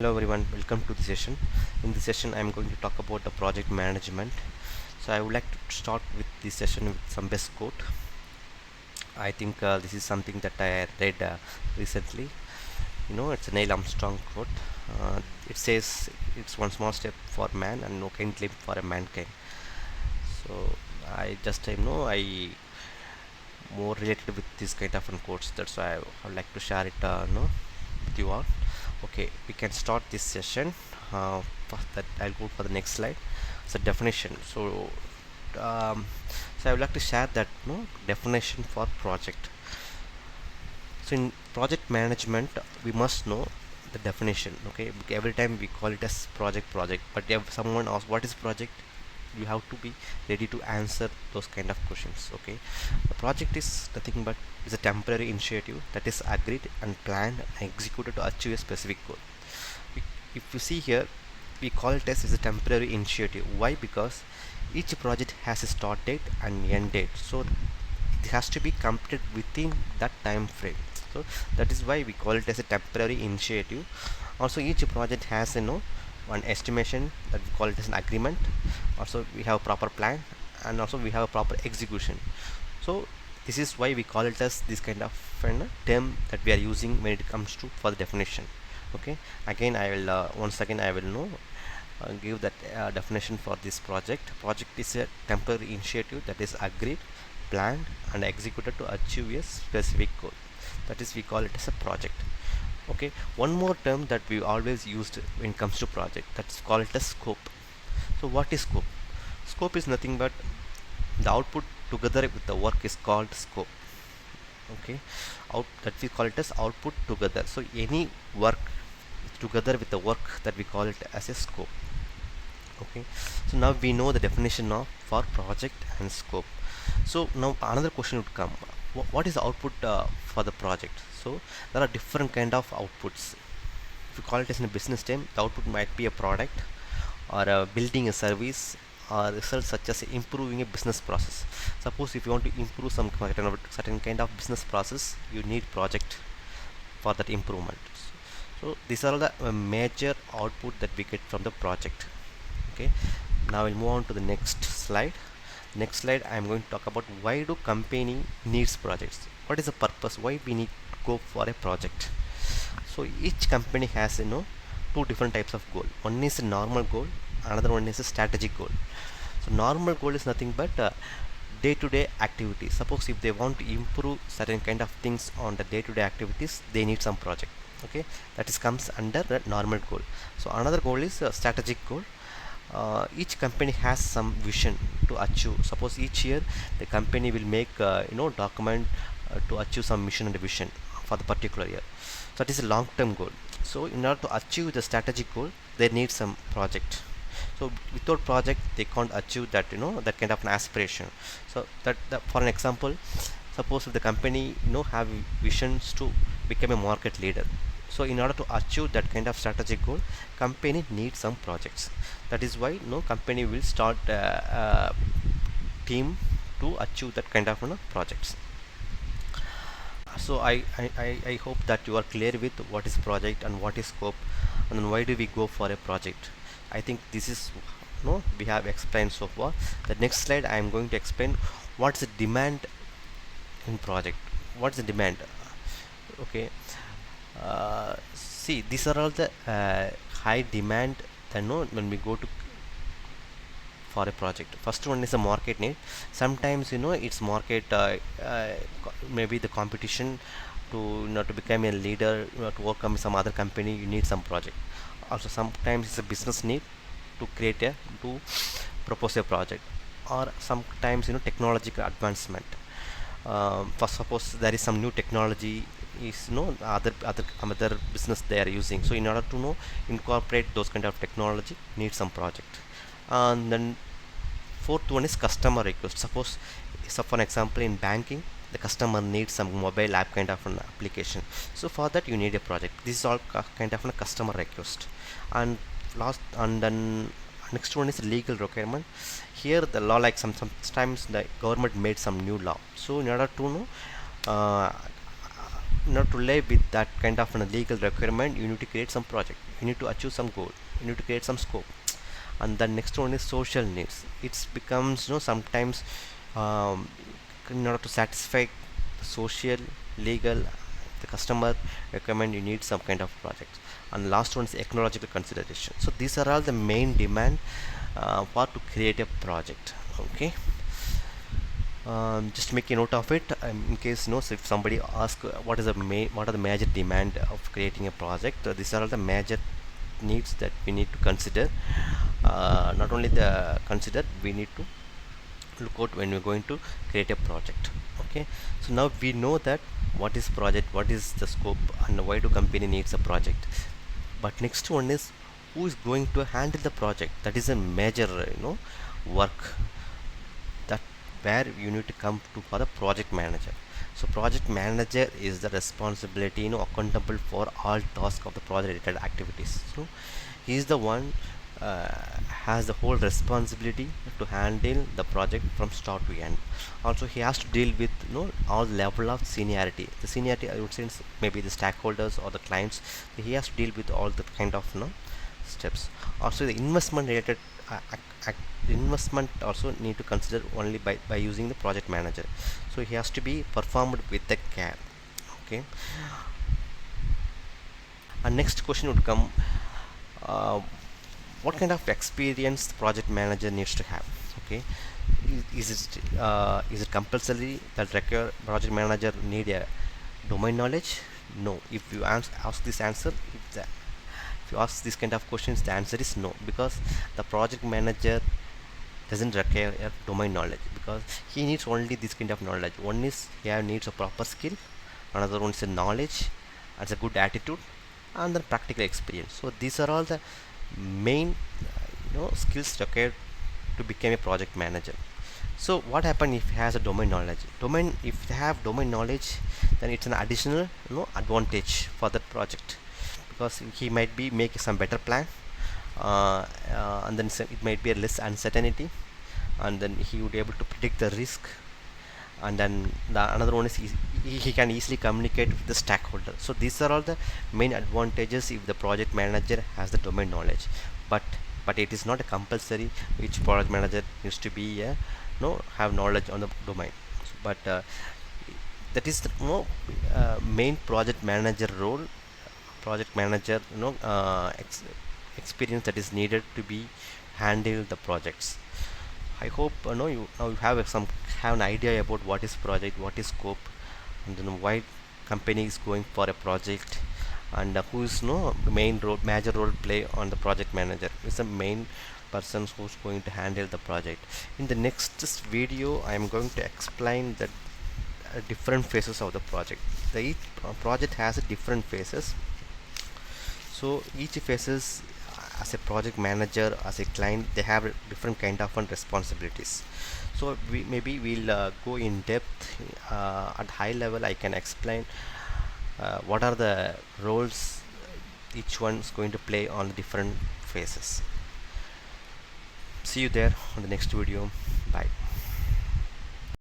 Hello everyone, welcome to the session. In this session, I am going to talk about the project management. So I would like to start with this session with some best quote. I think this is something that I read recently. It's a Neil Armstrong quote. It says, "It's one small step for man and no kind leap for a mankind." So I more related with this kind of quotes. That's why I would like to share it, with you all. Okay, we can start this session. For that, I'll go for the next slide. So definition. Um, so I would like to share that definition for project. So in project management, we must know the definition. Okay, every time we call it as project, but if someone asks what is project, you have to be ready to answer those kind of questions. Okay, a project is nothing but is a temporary initiative that is agreed and planned and executed to achieve a specific goal. We, if you see here, we call it as is a temporary initiative. Why? Because each project has a start date and end date, so it has to be completed within that time frame. So that is why we call it as a temporary initiative. Also, each project has one estimation, that we call it as an agreement. Also, we have a proper plan, and also we have a proper execution. So this is why we call it as this kind of term that we are using when it comes to for the definition. Okay, again I will once again I will know give that definition for this project. Project is a temporary initiative that is agreed, planned and executed to achieve a specific goal. That is, we call it as a project. Okay, one more term that we always used when it comes to project, that's called it as scope. So what is scope? Scope is nothing but the output together with the work is called scope. Okay, that we call it as output together. So any work together with the work, that we call it as a scope. Okay, so now we know the definition of for project and scope. So now another question would come, what is the output for the project? So there are different kind of outputs. If you call it as in a business term, the output might be a product or building a service, or results such as improving a business process. Suppose if you want to improve some certain kind of business process, you need project for that improvement. So these are the major output that we get from the project. Okay, now we'll move on to the next slide. Next slide, I am going to talk about why do company needs projects. What is the purpose, why we need to go for a project? So each company has two different types of goal. One is a normal goal, another one is a strategic goal. So normal goal is nothing but day-to-day activities. Suppose if they want to improve certain kind of things on the day-to-day activities, they need some project. Okay, that is comes under the normal goal. So another goal is a strategic goal. Each company has some vision to achieve. Suppose each year the company will make document to achieve some mission and vision for the particular year. So that is a long-term goal. So in order to achieve the strategic goal, they need some project. So without project, they can't achieve that that kind of an aspiration. So that for an example, suppose if the company have visions to become a market leader, so in order to achieve that kind of strategic goal, company needs some projects. That is why no company will start a team to achieve that kind of projects. So I hope that you are clear with what is project and what is scope, and then why do we go for a project. I think this is we have explained so far. The next slide I am going to explain what's the demand in project. What's the demand? Okay, see, these are all the high demand that when we go to for a project. First one is a market need. Sometimes it's market maybe the competition to to become a leader, to overcome some other company, you need some project. Also sometimes it's a business need to create a to propose a project, or sometimes technological advancement. For suppose there is some new technology is other business they are using, so in order to incorporate those kind of technology, need some project. And then fourth one is customer request. Suppose, so for example, in banking, the customer needs some mobile app kind of an application, so for that you need a project. This is all kind of a customer request. And last, and then next one is legal requirement. Here the law, like sometimes the government made some new law, so in order to uh, not rely with that kind of a legal requirement. You need to create some project, you need to achieve some goal, you need to create some scope. And the next one is social needs. It becomes, sometimes, um, in order to satisfy social, legal, the customer requirement, you need some kind of project. And last one is ecological consideration. So these are all the main demand for to create a project. Okay. Just make a note of it, in case, so if somebody asks what are the major demand of creating a project, these are all the major needs that we need to consider. Not only the consider, we need to look out when we're going to create a project. Okay, so now we know that what is project, what is the scope, and why do company needs a project. But next one is, who is going to handle the project. That is a major work, that where you need to come to for the project manager. So project manager is the responsibility, accountable for all tasks of the project related activities. So he is the one, has the whole responsibility to handle the project from start to end. Also he has to deal with, all level of seniority. The seniority, I would say, is maybe the stakeholders or the clients. He has to deal with all the kind of, steps. Also the investment related, investment also need to consider only by using the project manager. So he has to be performed with the care. Okay. And next question would come, uh, what kind of experience the project manager needs to have. Okay, is it compulsory that require project manager need a domain knowledge? No. If you ask this answer, if you ask this kind of questions, the answer is no, because the project manager doesn't require a domain knowledge, because he needs only this kind of knowledge. One is he needs a proper skill, another one is a knowledge, and a good attitude, and then practical experience. So these are all the main skills required to become a project manager. So what happens if he has a domain knowledge? If they have domain knowledge, then it's an additional advantage for that project, because he might be making some better plan, and then it might be a less uncertainty, and then he would be able to predict the risk. And then another one is he can easily communicate with the stakeholder. So these are all the main advantages if the project manager has the domain knowledge. But it is not a compulsory which project manager needs to be no have knowledge on the domain. But that is the main project manager role, project manager experience that is needed to be handle the projects. I hope you now you have have an idea about what is project, what is scope, and then why company is going for a project, and who is main role, major role play on the project manager. Is the main person who's going to handle the project. In the next video, I am going to explain the different phases of the project. Each project has different phases. So each phases, as a project manager, as a client, they have different kind of responsibilities. So we'll go in depth, at high level. I can explain what are the roles each one is going to play on the different phases. See you there on the next video. Bye.